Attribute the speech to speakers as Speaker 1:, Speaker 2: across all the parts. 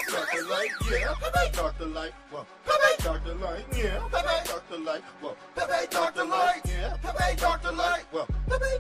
Speaker 1: Dr. Light, yeah. Dr. Light, whoa. Dr. Light, yeah. Dr. Light, whoa. Dr. Light, yeah. Dr. Light, whoa.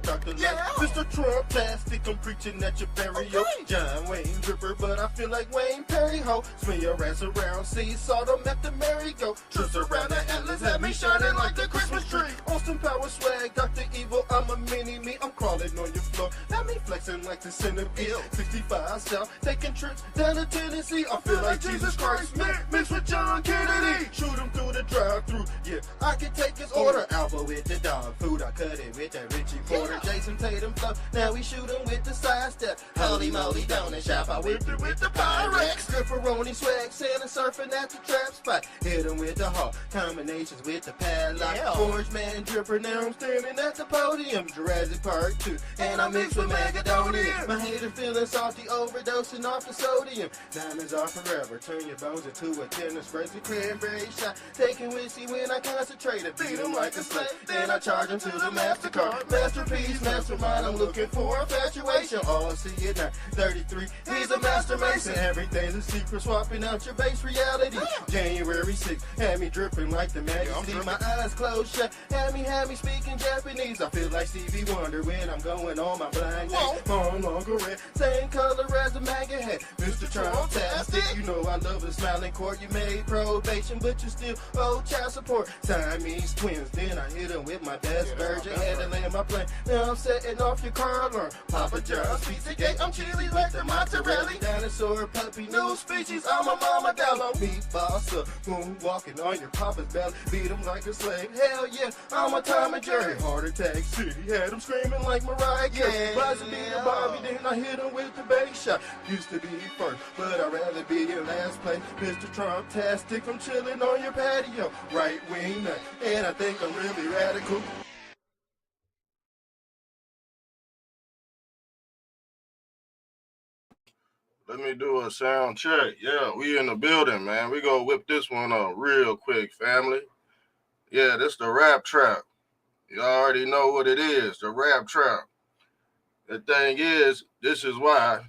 Speaker 1: Dr. Light, Mr. Trump-tastic, I'm preaching at your burial. John Wayne Ripper, but I feel like Wayne Perry, ho. Swing your ass around, see, saw them at the merry-go. Trips around the Atlas have me shining like the Christmas tree. Austin Power swag, Dr. Evil, I'm a mini-me. I'm crawling on your floor, got me flexing like the centipede. 65 South, taking trips down to Tennessee. I feel like Jesus Christ, mixed with John Kennedy. Shoot him through the drive-thru, yeah, I can take his order. Alpha with the dog food, I cut it with that Richie Porter. Jason Tatum flow, now we shoot him with the sidestep. Holy moly, down the shop, I whipped it with the Pyrex. Stripperoni swag, sailing surfing at the trap spot. Hit him with the hawk, combinations with the padlock. Orange man dripper, now I'm standing at the podium. Jurassic Park 2, and I mix with Magadonian. My hater feeling salty, overdosing off the sodium. Diamonds are forever, turn your bones into a tennis race. A cranberry shot, taking whiskey when I concentrate. I beat him like a slave, then I charge him to the MasterCard. Masterpiece, mastermind, I'm looking for infatuation. Oh, see it now, 33, he's a master mason. Everything's a secret, swapping out your base reality. January 6th, had me dripping like the majesty. My eyes closed shut, had me speaking Japanese. I feel like Stevie Wonder when I'm going on my blind date. Long, longer red, same color as a MAGA hat. Mr. Trump-tastic, you know I love a smiling court. You made probation, but you still owe child support. Siamese twins, then I hit him with my best virgin. Had to land my plane, now I'm setting off your car alarm. Papa John's Pizza Gate, I'm chilly like the mozzarella. Dinosaur puppy, new species, I'm a mama Dello. Meatball, so boom, walking on your papa's belly. Beat him like a slave, hell yeah, I'm a Tom and Jerry. Heart attack city, had him screaming like Mariah Carey. Buzz beat a Bobby, then I hit him with the bass shot. Used to be first, but I'd rather be in last place. Mr. Trump-tastic, I'm chilling on your patio. Right wing nut, and I think I'm really radical.
Speaker 2: Let me do a sound check. Yeah, we in the building, man. We gonna whip this one up real quick, family. Yeah, this the rap trap. You already know what it is, the rap trap. The thing is, this is why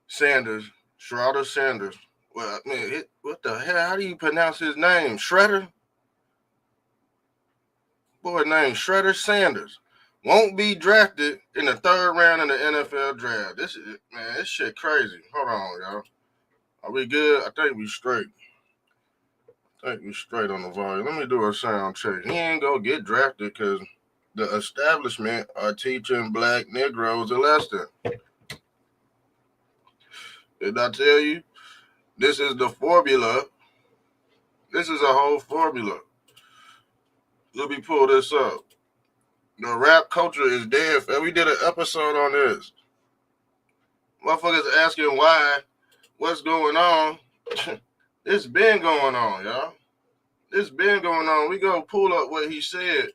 Speaker 2: Sanders, Shedeur Sanders, well, man, what the hell? How do you pronounce his name? Shredder? Boy, named Shedeur Sanders won't be drafted in the third round in the NFL draft. This shit crazy. Hold on, y'all. Are we good? I think we straight. On the volume. Let me do a sound check. He ain't gonna get drafted because the establishment are teaching black Negroes a lesson. Did I tell you? This is the formula. This is a whole formula. Let me pull this up. The rap culture is dead. We did an episode on this. Motherfuckers asking why, what's going on. It's been going on, y'all. It's been going on. We gonna pull up what he said.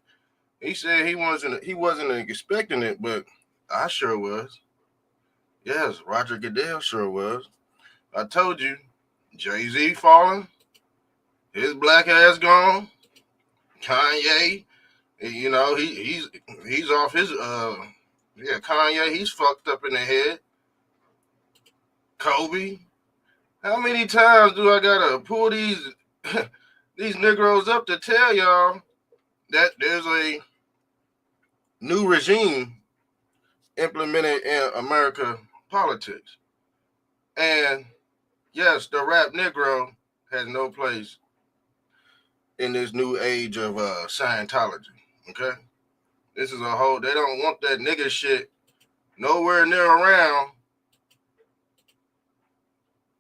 Speaker 2: He said he wasn't expecting it, but I sure was. Yes, Roger Goodell sure was. I told you, Jay-Z falling, his black ass gone. Kanye, you know, he's off his Kanye, he's fucked up in the head. Kobe. How many times do I gotta pull these these Negroes up to tell y'all that there's a new regime implemented in America politics? And yes, the rap Negro has no place in this new age of Scientology, okay? This is a whole, they don't want that nigga shit nowhere near around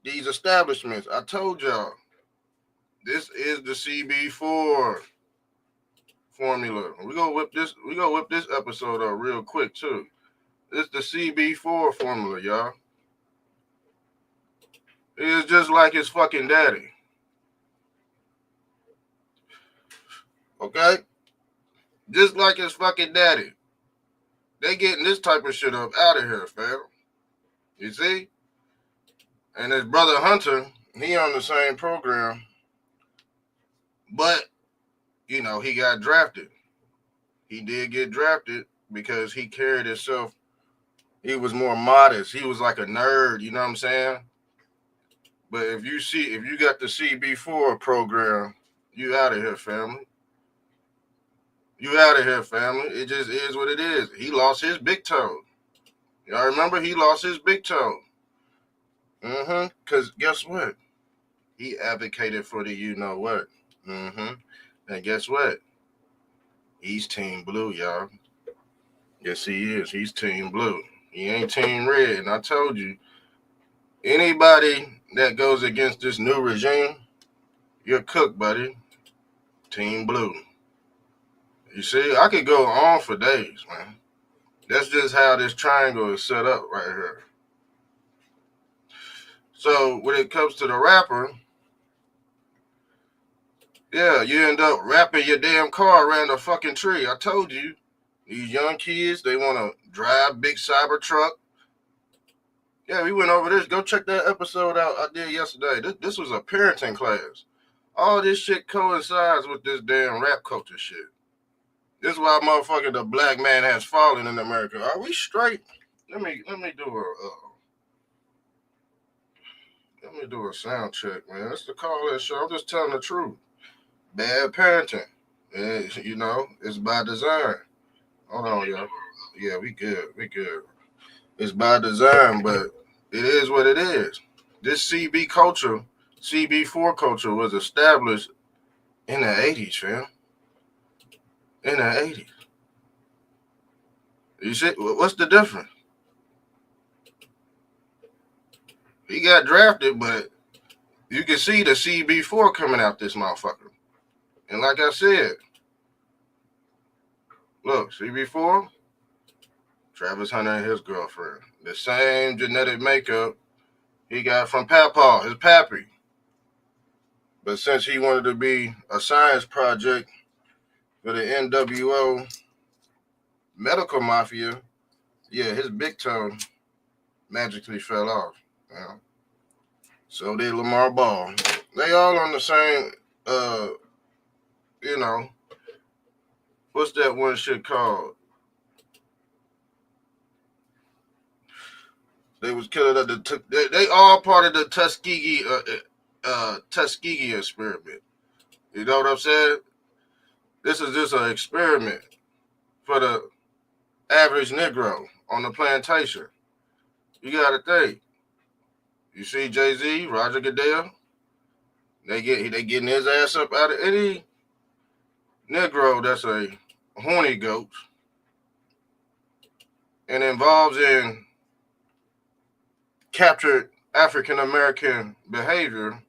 Speaker 2: these establishments. I told y'all, this is the CB4 formula. We gonna whip this episode up real quick too. This the CB4 formula, y'all. It is just like his fucking daddy. Okay? Just like his fucking daddy. They getting this type of shit up out of here, fam. You see? And his brother Hunter, he on the same program. But, you know, he got drafted. He did get drafted because he carried himself He was more modest. He was like a nerd, you know what I'm saying? But if you got the CB4 program, you out of here, family. You out of here, family. It just is what it is. He lost his big toe. Y'all remember he lost his big toe? Because guess what? He advocated for the you know what. And guess what? He's team blue, y'all. Yes, he is. He's team blue. He ain't team red. And I told you, anybody that goes against this new regime, you're cooked, buddy. Team blue. You see, I could go on for days, man. That's just how this triangle is set up right here. So when it comes to the rapper, yeah, you end up wrapping your damn car around a fucking tree. I told you, these young kids, they want to drive big cyber truck. Yeah, we went over this. Go check that episode out I did yesterday. This was a parenting class. All this shit coincides with this damn rap culture shit. This is why motherfucker the black man has fallen in America. Are we straight? Let me do a sound check, man. That's the call that show. I'm just telling the truth. Bad parenting. You know, it's by design. Hold on, y'all. Yeah, we good. We good. It's by design, but it is what it is. This CB4 culture was established in the 80s, fam. In the 80s. You see, what's the difference? He got drafted, but you can see the CB4 coming out this motherfucker. And like I said, look, CB4, Travis Hunter and his girlfriend. The same genetic makeup he got from Papa, his pappy. But since he wanted to be a science project for the NWO medical mafia, yeah, his big toe magically fell off. You know? So did Lamar Ball. They all on the same, you know, what's that one shit called? They was killing at they all part of the Tuskegee experiment. You know what I'm saying? This is just an experiment for the average Negro on the plantation. You gotta think. You see Jay-Z, Roger Goodell, they getting his ass up out of any Negro that's a horny goat and involves in captured African American behavior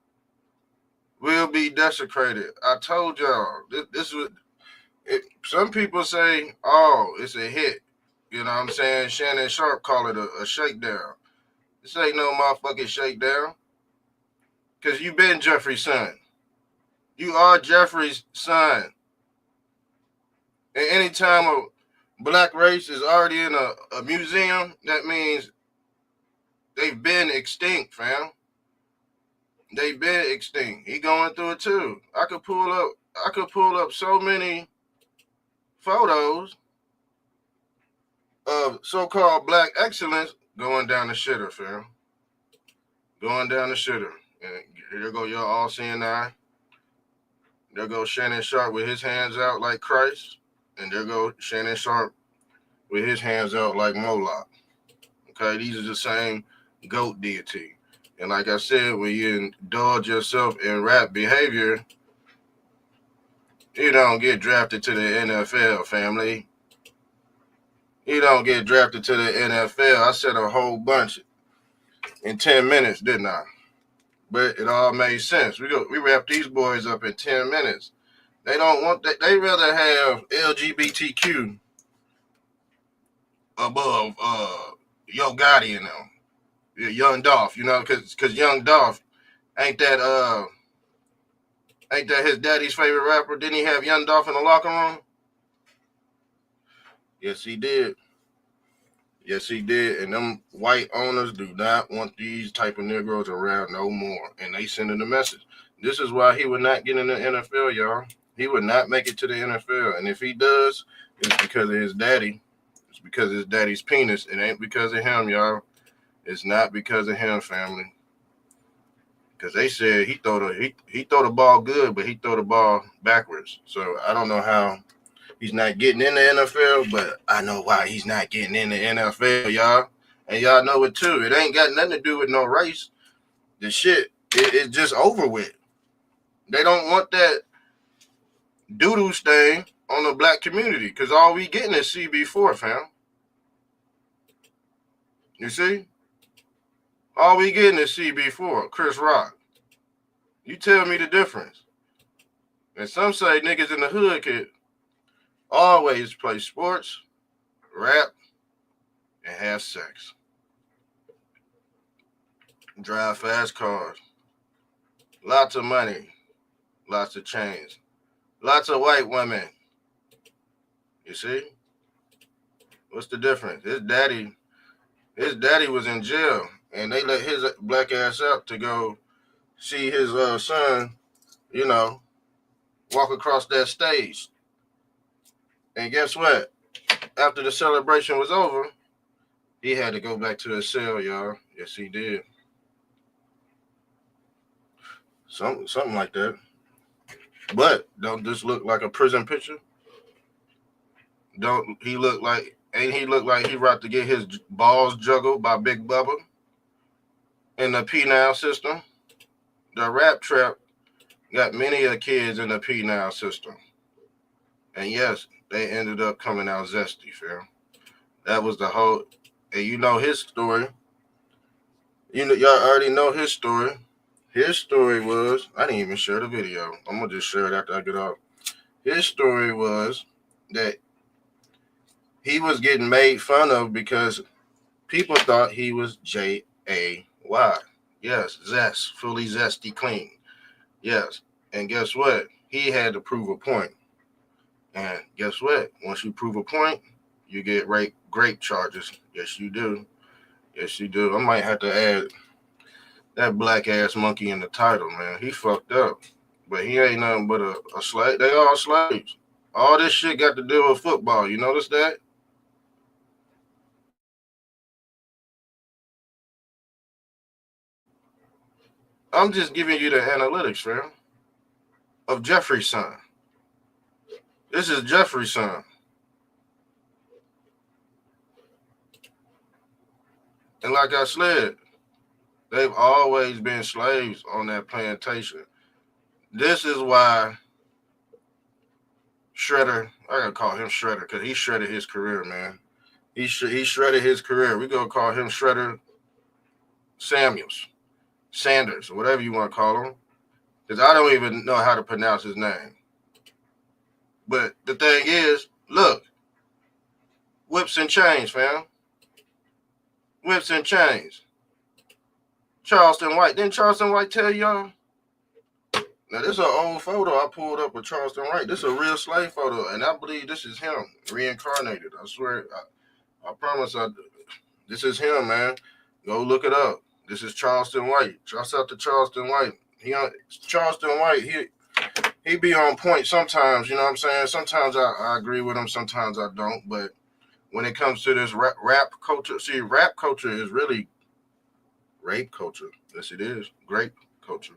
Speaker 2: will be desecrated. I told y'all this was. Some people say, "Oh, it's a hit." You know what I'm saying? Shannon Sharp call it a shakedown. This ain't no motherfucking shakedown. Because you been Jeffrey's son. You are Jeffrey's son. And anytime a black race is already in a museum, that means they've been extinct, fam. They've been extinct. He going through it too. I could pull up so many photos of so-called black excellence going down the shitter, fam. Going down the shitter. And here go your all-seeing eye. There goes Shannon Sharp with his hands out like Christ. And there goes Shannon Sharp with his hands out like Moloch. Okay, these are the same goat deity. And like I said, when you indulge yourself in rap behavior, you don't get drafted to the NFL, family. You don't get drafted to the NFL. I said a whole bunch in 10 minutes, didn't I? But it all made sense. We wrap these boys up in 10 minutes. They don't want that. They rather have LGBTQ above Yo Gotti and them. Young Dolph, you know, cause Young Dolph ain't that his daddy's favorite rapper? Didn't he have Young Dolph in the locker room? Yes, he did. Yes, he did. And them white owners do not want these type of Negroes around no more. And they sending the message. This is why he would not get in the NFL, y'all. He would not make it to the NFL. And if he does, it's because of his daddy. It's because it's daddy's penis. It ain't because of him, y'all. It's not because of him, family. Because they said he throw the ball good, but he throw the ball backwards. So I don't know how he's not getting in the NFL, but I know why he's not getting in the NFL, y'all. And y'all know it too. It ain't got nothing to do with no race. The shit, it's just over with. They don't want that doo-doo stain on the black community because all we getting is CB4, fam. You see? All we getting is CB4, Chris Rock. You tell me the difference. And some say niggas in the hood could always play sports, rap, and have sex. Drive fast cars. Lots of money. Lots of chains. Lots of white women. You see? What's the difference? His daddy was in jail, and they let his black ass out to go see his son, you know, walk across that stage. And guess what? After the celebration was over, he had to go back to his cell, y'all. Yes, he did. Something like that. But don't this look like a prison picture? Ain't he look like he about to get his balls juggled by Big Bubba in the penal system? The rap trap got many of the kids in the penal system. And yes, they ended up coming out zesty, fam. That was the whole, and you know his story. You know, y'all already know his story. His story was, I didn't even share the video. I'm going to just share it after I get off. His story was that he was getting made fun of because people thought he was J-A-Y. Yes, zest, fully zesty clean. Yes. And guess what? He had to prove a point. And guess what? Once you prove a point, you get rape charges. Yes, you do. Yes, you do. I might have to add that black ass monkey in the title, man. He fucked up. But he ain't nothing but a slave. They all slaves. All this shit got to do with football. You notice that? I'm just giving you the analytics, fam, of Jeffrey's son. This is Jeffrey's son. And like I said, they've always been slaves on that plantation. This is why Shredder, I gotta call him Shredder because he shredded his career, man. He shredded his career. We're gonna call him Shredeur Sanders, or whatever you want to call him. Because I don't even know how to pronounce his name. But the thing is, look, whips and chains, fam. Whips and chains. Charleston White. Didn't Charleston White tell y'all? Now, this is an old photo I pulled up with Charleston White. This is a real slave photo, and I believe this is him, reincarnated. I swear, I promise this is him, man. Go look it up. This is Charleston White. Shouts out to Charleston White. Charleston White, he be on point sometimes, you know what I'm saying? Sometimes I agree with him, sometimes I don't. But when it comes to this rap culture, see, rap culture is really rape culture. Yes, it is. Grape culture.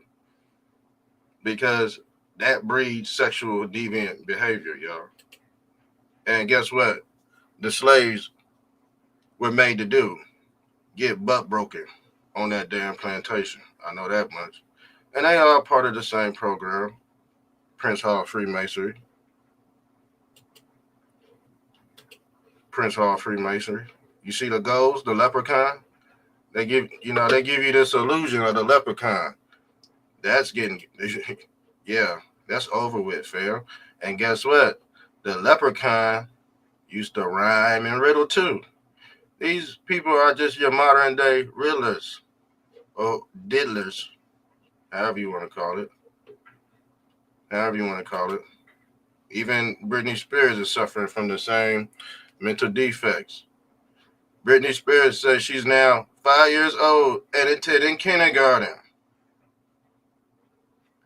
Speaker 2: Because that breeds sexual deviant behavior, y'all. And guess what? The slaves were made to do. Get butt broken on that damn plantation. I know that much. And they are part of the same program. Prince Hall Freemasonry. Prince Hall Freemasonry. You see the ghost, the leprechaun? They give you this illusion of the leprechaun. That's getting, yeah, that's over with, fam. And guess what? The leprechaun used to rhyme and riddle too. These people are just your modern day riddlers or diddlers, however you want to call it. However you want to call it. Even Britney Spears is suffering from the same mental defects. Britney Spears says she's now 5 years old and attending kindergarten.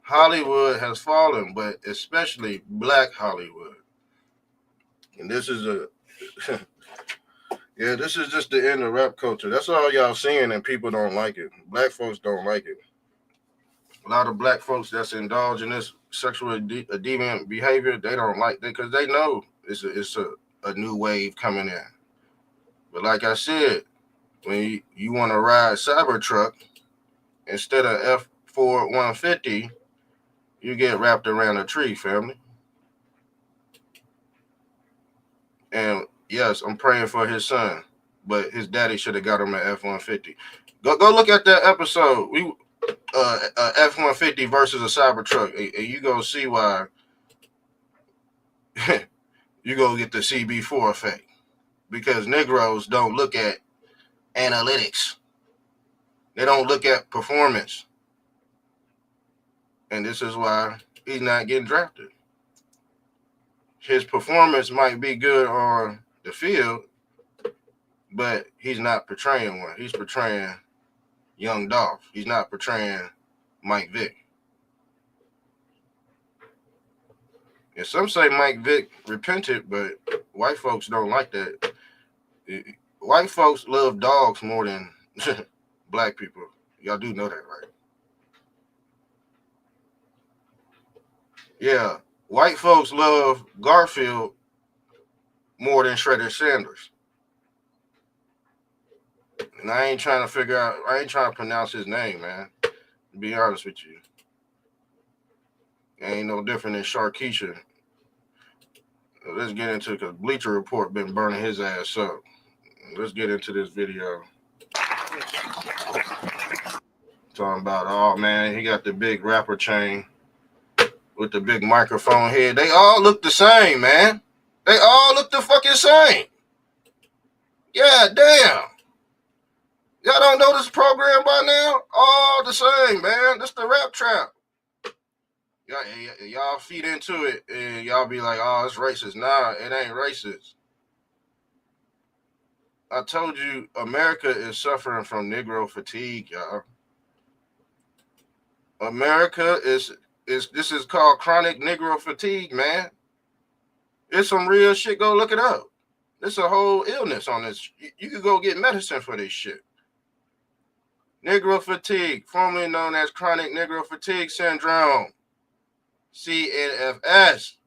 Speaker 2: Hollywood has fallen, but especially Black Hollywood. And this is Yeah, this is just the end of rap culture. That's all y'all seeing, and people don't like it. Black folks don't like it. A lot of black folks that's indulge in this sexual deviant behavior, they don't like it because they know it's a new wave coming in. But like I said, when you want to ride Cybertruck instead of F4 150, you get wrapped around a tree, family. And yes, I'm praying for his son, but his daddy should have got him an F-150. Go look at that episode. We F-150 versus a Cybertruck, and you gonna see why. You gonna get the CB4 effect because Negroes don't look at analytics. They don't look at performance, and this is why he's not getting drafted. His performance might be good on the field, but he's not portraying one. He's portraying Young Dolph. He's not portraying Mike Vick. And some say Mike Vick repented, but white folks don't like that. White folks love dogs more than black people. Y'all do know that, right? Yeah. White folks love Garfield more than Shedeur Sanders. And I ain't trying to pronounce his name, man. To be honest with you. Ain't no different than Sharkeisha. Let's get into it because Bleacher Report been burning his ass up. Let's get into this video. Talking about, oh man, he got the big rapper chain with the big microphone head. They all look the same, man. They all look the fucking same. Yeah, damn. Y'all don't know this program by now? All the same, man. This the rap trap. Y'all feed into it and y'all be like, oh, it's racist. Nah, it ain't racist. I told you America is suffering from Negro fatigue, y'all. America is this is called chronic Negro fatigue, man. It's some real shit. Go look it up. There's a whole illness on this. You could go get medicine for this shit. Negro fatigue, formerly known as chronic Negro fatigue syndrome, CNFS,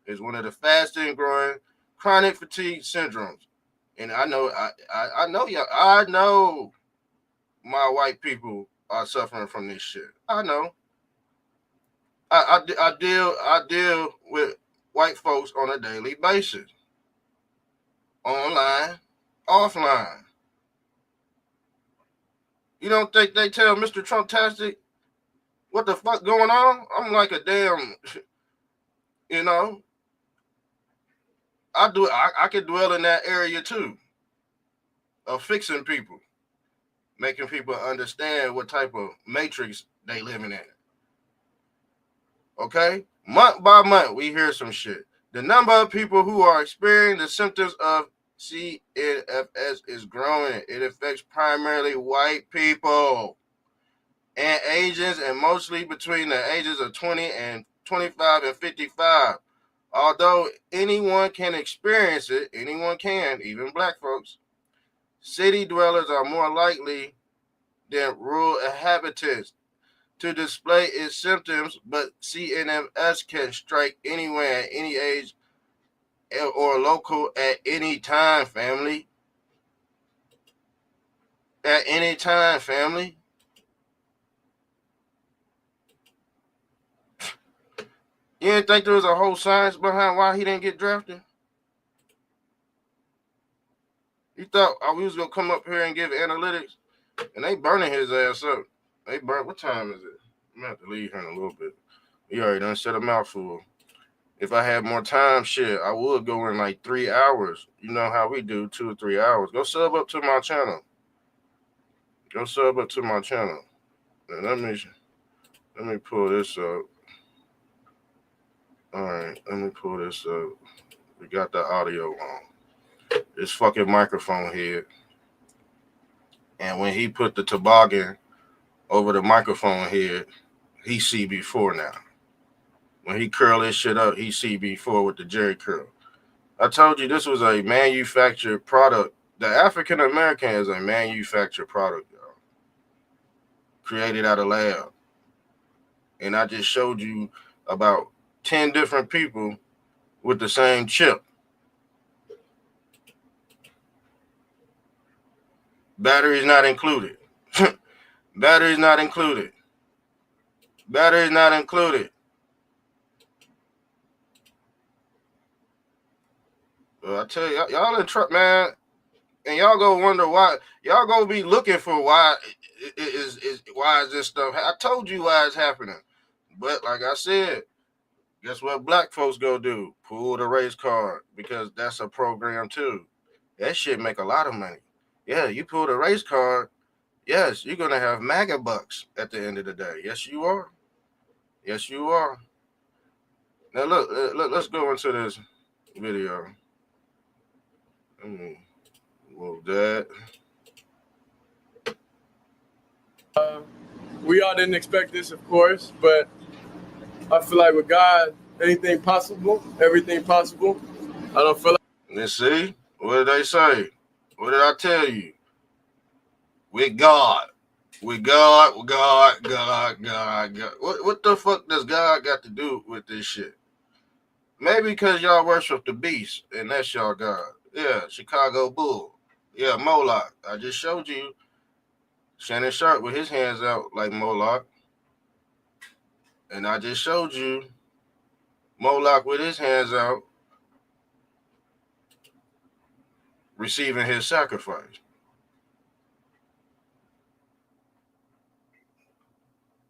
Speaker 2: is one of the fastest growing chronic fatigue syndromes. And I know my white people are suffering from this shit. I know. I deal with white folks on a daily basis. Online, offline. You don't think they tell Mr. Trump-tastic what the fuck going on? I'm like a damn, you know. I could dwell in that area too. Of fixing people. Making people understand what type of matrix they living in. Okay? Month by month, we hear some shit. The number of people who are experiencing the symptoms of CNFS is growing. It affects primarily white people and Asians, and mostly between the ages of 20 and 25 and 55. Although anyone can experience it, anyone can, even black folks, city dwellers are more likely than rural inhabitants to display its symptoms, but CNFS can strike anyone at any age or local at any time, family. At any time, family. You didn't think there was a whole science behind why he didn't get drafted? You thought we was going to come up here and give analytics? And they burning his ass up. What time is it? I'm going to have to leave here in a little bit. He already done set a mouthful. If I had more time, shit, I would go in like 3 hours. You know how we do, 2 or 3 hours. Go sub up to my channel. And let me pull this up. All right, let me pull this up. We got the audio on. This fucking microphone head. And when he put the toboggan over the microphone head, he CB4 now. When he curl this shit up, he CB4 with the Jerry curl. I told you this was a manufactured product The African American is a manufactured product, y'all. Created out of lab. And I just showed you about 10 different people with the same chip. Batteries not included. Batteries not included. Batteries not included. I tell you, y'all in truck, man, and y'all go wonder why. Y'all go be looking for why why is this stuff? I told you why it's happening, but like I said, guess what? Black folks go do? Pull the race card because that's a program too. That shit make a lot of money. Yeah, you pull the race card. Yes, you're gonna have MAGA bucks at the end of the day. Yes, you are. Yes, you are. Now look, let's go into this video. Move that.
Speaker 3: We all didn't expect this, of course, but I feel like with God, anything possible, everything possible. I don't feel like.
Speaker 2: Let's see. What did they say? What did I tell you? With God. With God, with God. What the fuck does God got to do with this shit? Maybe because y'all worship the beast, and that's y'all God. Yeah, Chicago Bull. Yeah, Moloch. I just showed you Shannon Sharp with his hands out like Moloch. And I just showed you Moloch with his hands out receiving his sacrifice.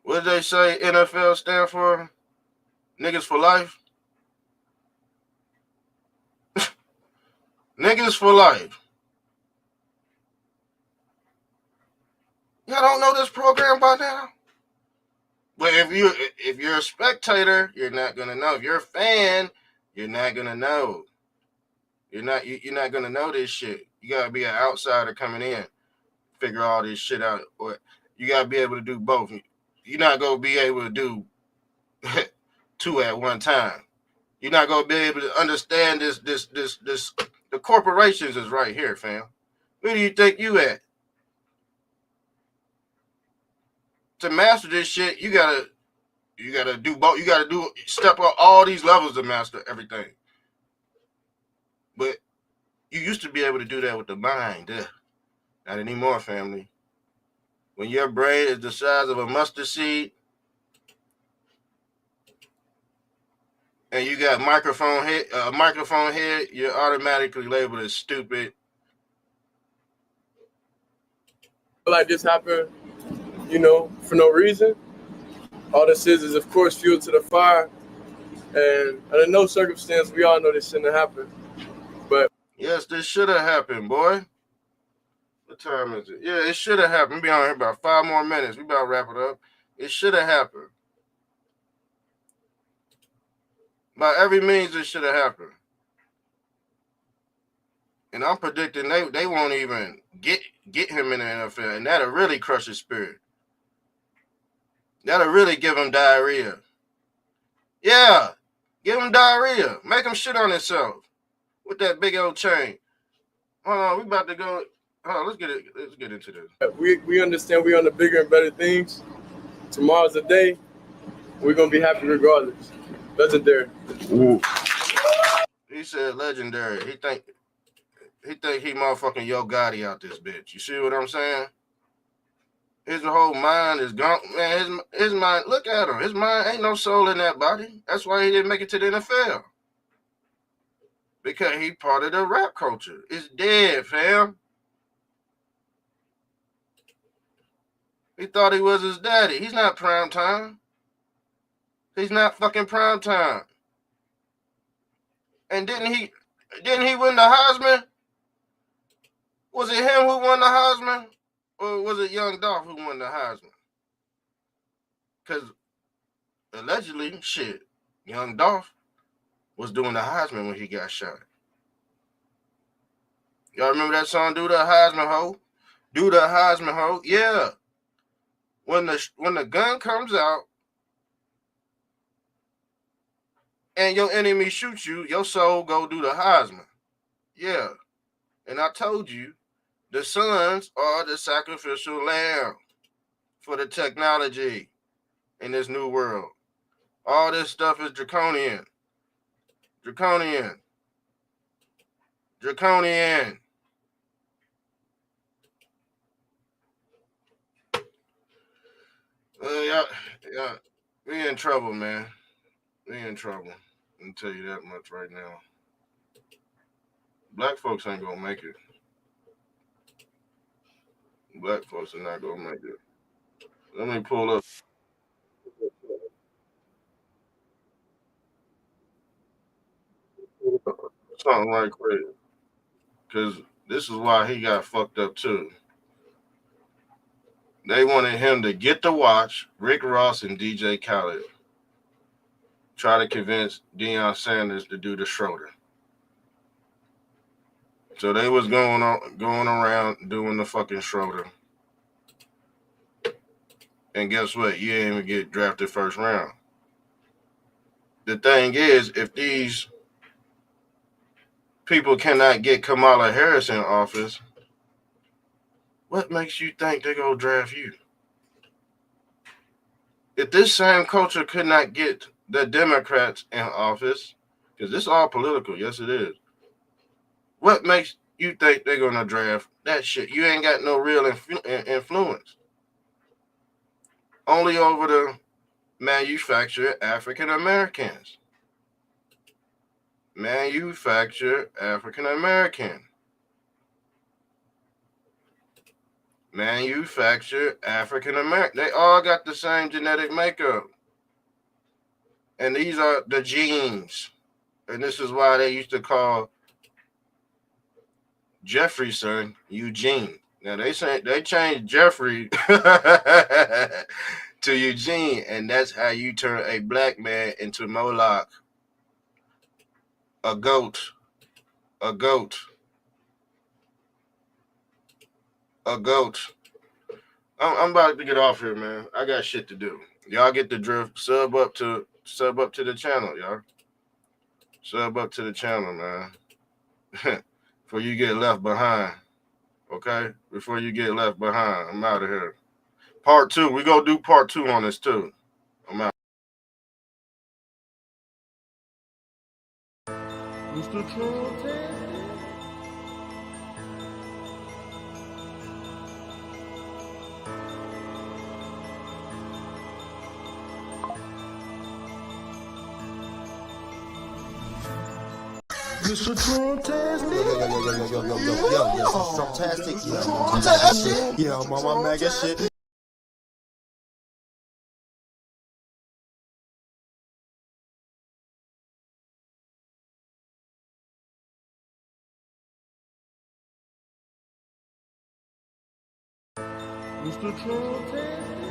Speaker 2: What did they say NFL stand for? Niggas for life? Niggas for life. Y'all don't know this program by now? But if you're a spectator, you're not gonna know. If you're a fan, you're not gonna know. You're not gonna know this shit. You gotta be an outsider coming in, figure all this shit out. Or you gotta be able to do both. You're not gonna be able to do two at one time. You're not gonna be able to understand this. The corporations is right here, fam. Where do you think you at? To master this shit, you gotta do both. You gotta step up all these levels to master everything. But you used to be able to do that with the mind. Not anymore, family. When your brain is the size of a mustard seed, and you got microphone head, you're automatically labeled as stupid.
Speaker 3: Like this happened, for no reason. All this is of course, fuel to the fire. And under no circumstance, we all know this shouldn't have happened. But
Speaker 2: yes, this should have happened, boy. What time is it? Yeah, it should have happened. We'll be on here about 5 more minutes. We about to wrap it up. It should have happened. By every means, it should have happened. And I'm predicting they won't even get him in the NFL, and that'll really crush his spirit. That'll really give him diarrhea. Yeah, give him diarrhea. Make him shit on himself with that big old chain. Hold on, we about to go. Hold on, let's get into this.
Speaker 3: We understand we're on the bigger and better things. Tomorrow's the day. We're gonna be happy regardless. Legendary.
Speaker 2: Ooh. He said legendary. He think he motherfucking Yo Gotti out this bitch. You see what I'm saying? His whole mind is gone. Man, his mind, look at him. His mind ain't no soul in that body. That's why he didn't make it to the NFL. Because he part of the rap culture. It's dead, fam. He thought he was his daddy. He's not prime time. He's not fucking prime time. And didn't he win the Heisman? Was it him who won the Heisman? Or was it Young Dolph who won the Heisman? Because allegedly, Young Dolph was doing the Heisman when he got shot. Y'all remember that song, Do the Heisman Ho? Do the Heisman Ho? Yeah. When the gun comes out and your enemy shoots you, your soul go do the Heisman. Yeah. And I told you, The sons are the sacrificial lamb for the technology in this new world. All this stuff is draconian. Draconian. Draconian. Yeah, we in trouble, man. We in trouble. I can tell you that much right now. Black folks ain't gonna make it. Black folks are not gonna make it. Let me pull up something right quick, because this is why he got fucked up too. They wanted him to get the watch Rick Ross and DJ Khaled. Try to convince Deion Sanders to do the Schroeder. So they was going around doing the fucking Schroeder. And guess what? You ain't even get drafted first round. The thing is, if these people cannot get Kamala Harris in office, what makes you think they're going to draft you? If this same culture could not get the Democrats in office, because this is all political, yes it is, what makes you think they're going to draft that shit? You ain't got no real influence. Only over the manufactured African Americans. Manufactured African American. Manufactured African American. They all got the same genetic makeup. And these are the genes. And this is why they used to call Jeffrey's son Eugene. Now they changed Jeffrey to Eugene, and that's how you turn a black man into Moloch. A goat. A goat. A goat. I'm about to get off here, man. I got shit to do. Y'all get the drift. Sub up to the channel, y'all. Sub up to the channel, man. Before you get left behind. Okay? Before you get left behind. I'm out of here. Part 2. We gonna do part 2 on this too. I'm out.
Speaker 1: Mr. Trump. Mr. Trump-tastic. Yo, Trump-tastic. Yeah, I'm on my mega shit. Mr. Trump-tastic.